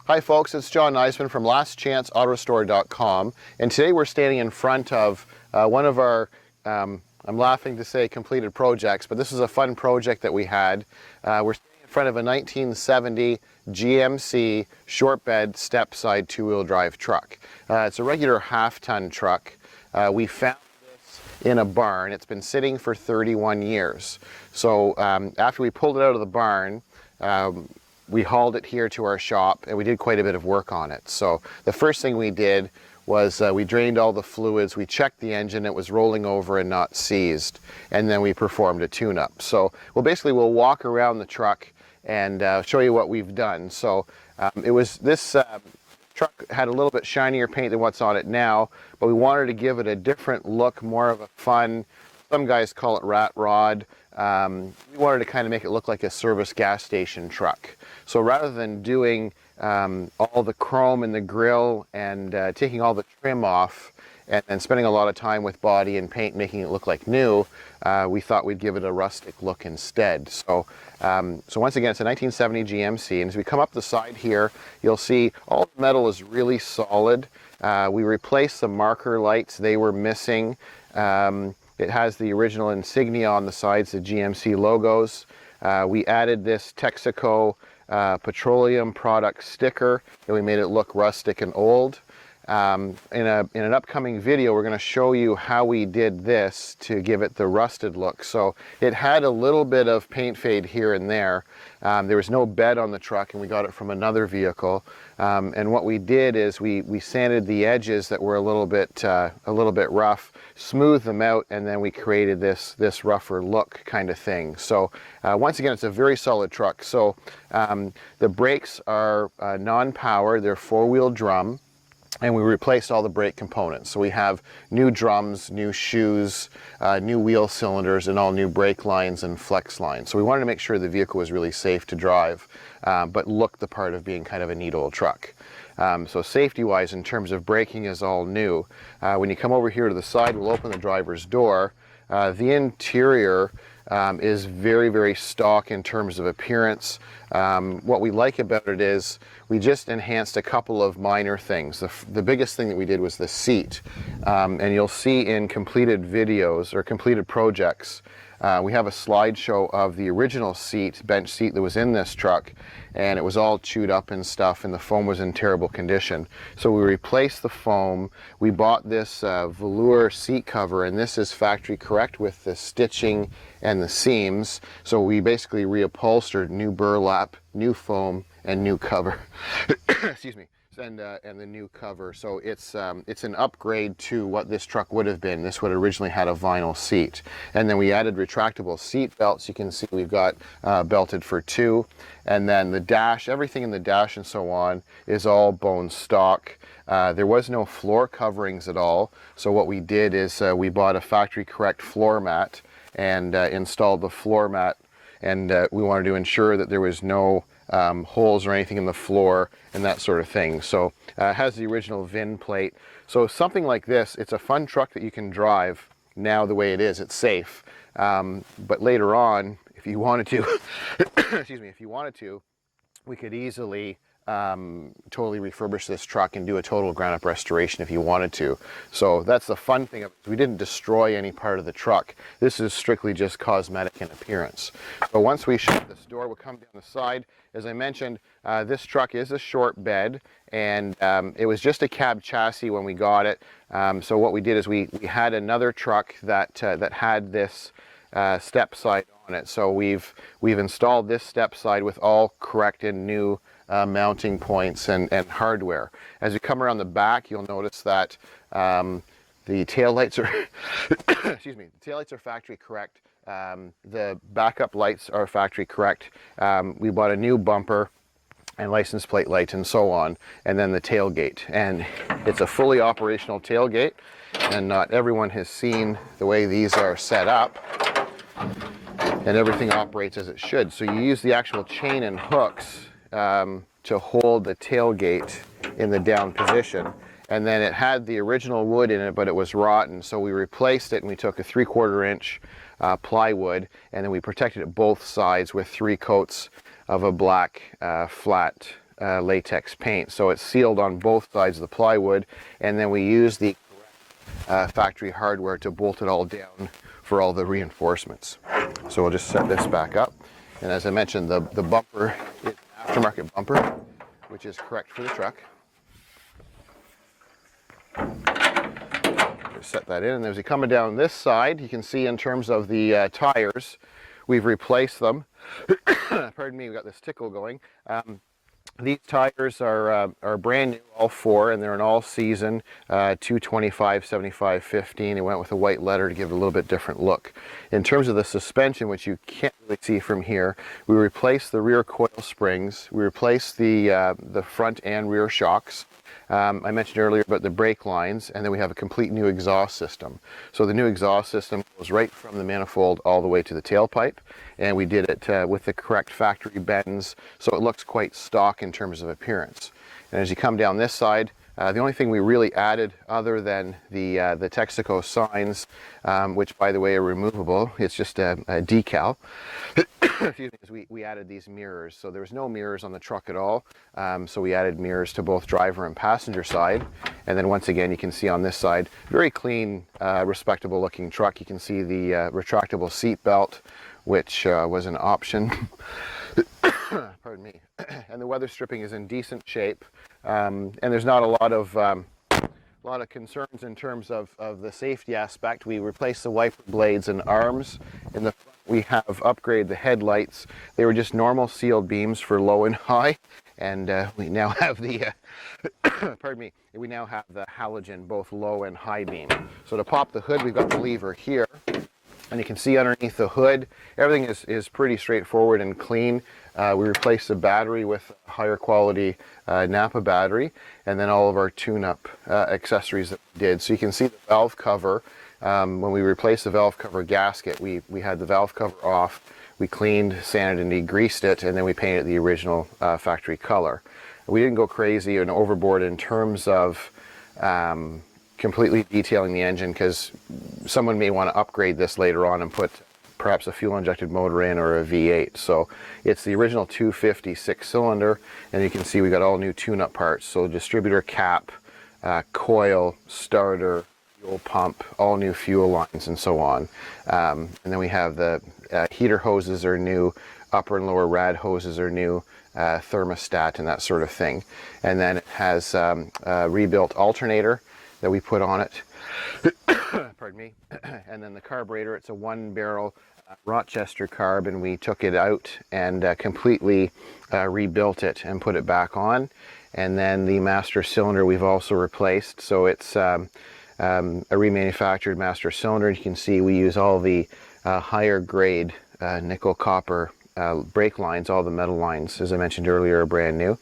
Hi folks, it's John Nizman from lastchanceautostore.com, and today we're standing in front of one of our, I'm laughing to say completed projects, but this is a fun project that we had. We're standing in front of a 1970 GMC short bed Stepside two-wheel drive truck. It's a regular half-ton truck. We found this in a barn. It's been sitting for 31 years. So after we pulled it out of the barn, we hauled it here to our shop and we did quite a bit of work on it. So the first thing we did was we drained all the fluids, we checked the engine, it was rolling over and not seized, and then we performed a tune-up. So we'll walk around the truck and show you what we've done. So this truck had a little bit shinier paint than what's on it now, but we wanted to give it a different look, more of a fun, some guys call it rat rod. We wanted to kind of make it look like a service gas station truck. So rather than doing all the chrome in the grill and taking all the trim off and spending a lot of time with body and paint making it look like new, we thought we'd give it a rustic look instead. So once again, it's a 1970 GMC, and as we come up the side here, you'll see all the metal is really solid. We replaced the marker lights, they were missing. It has the original insignia on the sides, the GMC logos. We added this Texaco petroleum product sticker, and we made it look rustic and old. In an upcoming video, we're going to show you how we did this to give it the rusted look. So it had a little bit of paint fade here and there. There was no bed on the truck, and we got it from another vehicle. And what we did is we sanded the edges that were a little bit rough, smoothed them out, and then we created this rougher look kind of thing. So once again, it's a very solid truck. So the brakes are non-power, they're four-wheel drum, and we replaced all the brake components. So we have new drums, new shoes, new wheel cylinders, and all new brake lines and flex lines. So we wanted to make sure the vehicle was really safe to drive, but looked the part of being kind of a neat old truck. So safety-wise, in terms of braking, is all new. When you come over here to the side, we'll open the driver's door. The interior is very, very stock in terms of appearance. What we like about it is we just enhanced a couple of minor things. The biggest thing that we did was the seat. And you'll see in completed videos or completed projects, we have a slideshow of the original bench seat that was in this truck, and it was all chewed up and stuff, and the foam was in terrible condition. So we replaced the foam. We bought this velour seat cover, and this is factory correct with the stitching and the seams. So we basically reupholstered, new burlap, new foam, and new cover. Excuse me. And the new cover. So it's an upgrade to what this truck would have been. This would originally had a vinyl seat, and then we added retractable seat belts. You can see we've got belted for two, and then the dash, everything in the dash and so on is all bone stock. There was no floor coverings at all, so what we did is we bought a factory correct floor mat and installed the floor mat, and we wanted to ensure that there was no holes or anything in the floor and that sort of thing. So it has the original VIN plate. So something like this, it's a fun truck that you can drive now the way it is. It's safe. But later on, if you wanted to, excuse me, if you wanted to, we could easily totally refurbish this truck and do a total ground up restoration if you wanted to. So that's the fun thing of it. We didn't destroy any part of the truck. This is strictly just cosmetic and appearance. So once we shut this door, we'll come down the side. As I mentioned, this truck is a short bed, and it was just a cab chassis when we got it. So what we did is we had another truck that had this Stepside on it. So we've installed this Stepside with all correct and new mounting points and hardware. As you come around the back, you'll notice that the tail lights are excuse me, the tail lights are factory correct. The backup lights are factory correct. We bought a new bumper and license plate light and so on, and then the tailgate. And it's a fully operational tailgate, and not everyone has seen the way these are set up, and everything operates as it should. So you use the actual chain and hooks to hold the tailgate in the down position. And then it had the original wood in it, but it was rotten, so we replaced it and we took a 3/4 inch plywood, and then we protected it both sides with 3 coats of a black flat latex paint. So it's sealed on both sides of the plywood, and then we use the factory hardware to bolt it all down for all the reinforcements. So we'll just set this back up. And as I mentioned, the bumper is an aftermarket bumper, which is correct for the truck. Just set that in, and as we come down this side, you can see in terms of the tires, we've replaced them. Pardon me, we got this tickle going. These tires are brand new, all four, and they're an all-season 225, 75, 15. It went with a white leather to give it a little bit different look. In terms of the suspension, which you can't really see from here, we replaced the rear coil springs, we replaced the front and rear shocks. I mentioned earlier about the brake lines, and then we have a complete new exhaust system. So the new exhaust system goes right from the manifold all the way to the tailpipe, and we did it with the correct factory bends, so it looks quite stock in terms of appearance. And as you come down this side, the only thing we really added other than the Texaco signs, which by the way are removable, it's just a decal. Excuse me, we added these mirrors. So there's no mirrors on the truck at all. So we added mirrors to both driver and passenger side. And then once again, you can see on this side, very clean, respectable looking truck. You can see the retractable seat belt, which was an option. Pardon me. And the weather stripping is in decent shape, and there's not a lot of concerns in terms of the safety aspect. We replaced the wiper blades and arms. In the front, we have upgraded the headlights. They were just normal sealed beams for low and high, and we now have the pardon me. We now have the halogen, both low and high beam. So to pop the hood, we've got the lever here. And you can see underneath the hood, everything is pretty straightforward and clean. We replaced the battery with a higher quality Napa battery, and then all of our tune-up accessories that we did. So you can see the valve cover. When we replaced the valve cover gasket, we had the valve cover off. We cleaned, sanded, and degreased it, and then we painted the original factory color. We didn't go crazy and overboard in terms of completely detailing the engine, because someone may want to upgrade this later on and put perhaps a fuel injected motor in or a V8. So it's the original 250 6-cylinder, and you can see we got all new tune-up parts. So distributor cap, coil, starter, fuel pump, all new fuel lines, and so on. And then we have the heater hoses are new, upper and lower rad hoses are new, thermostat and that sort of thing. And then it has a rebuilt alternator that we put on it. Pardon me. And then the carburetor, it's a 1-barrel Rochester carb, and we took it out and completely rebuilt it and put it back on. And then the master cylinder we've also replaced. So it's a remanufactured master cylinder. You can see we use all the higher grade nickel copper brake lines. All the metal lines, as I mentioned earlier, are brand new.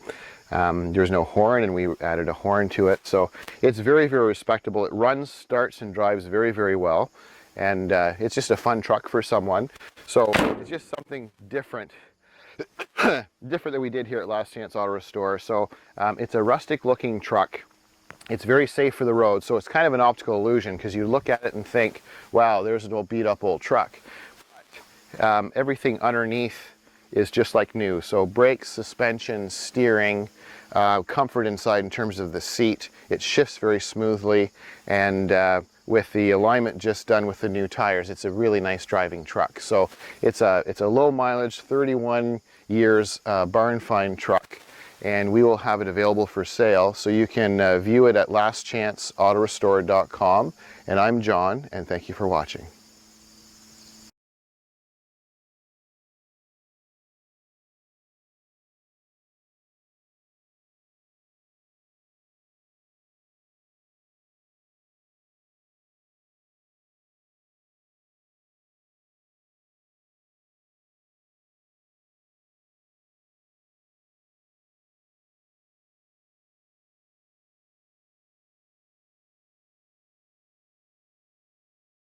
There's no horn, and we added a horn to it. So it's very, very respectable. It runs, starts, and drives very, very well. And it's just a fun truck for someone. So it's just something different, different that we did here at Last Chance Auto Restore. So it's a rustic looking truck. It's very safe for the road. So it's kind of an optical illusion, because you look at it and think, wow, there's an old beat up old truck. But everything underneath is just like new. So brakes, suspension, steering, comfort inside in terms of the seat. It shifts very smoothly, and with the alignment just done with the new tires, it's a really nice driving truck. So it's a low mileage, 31 years barn find truck, and we will have it available for sale. So you can view it at lastchanceautorestore.com. And I'm John, and thank you for watching.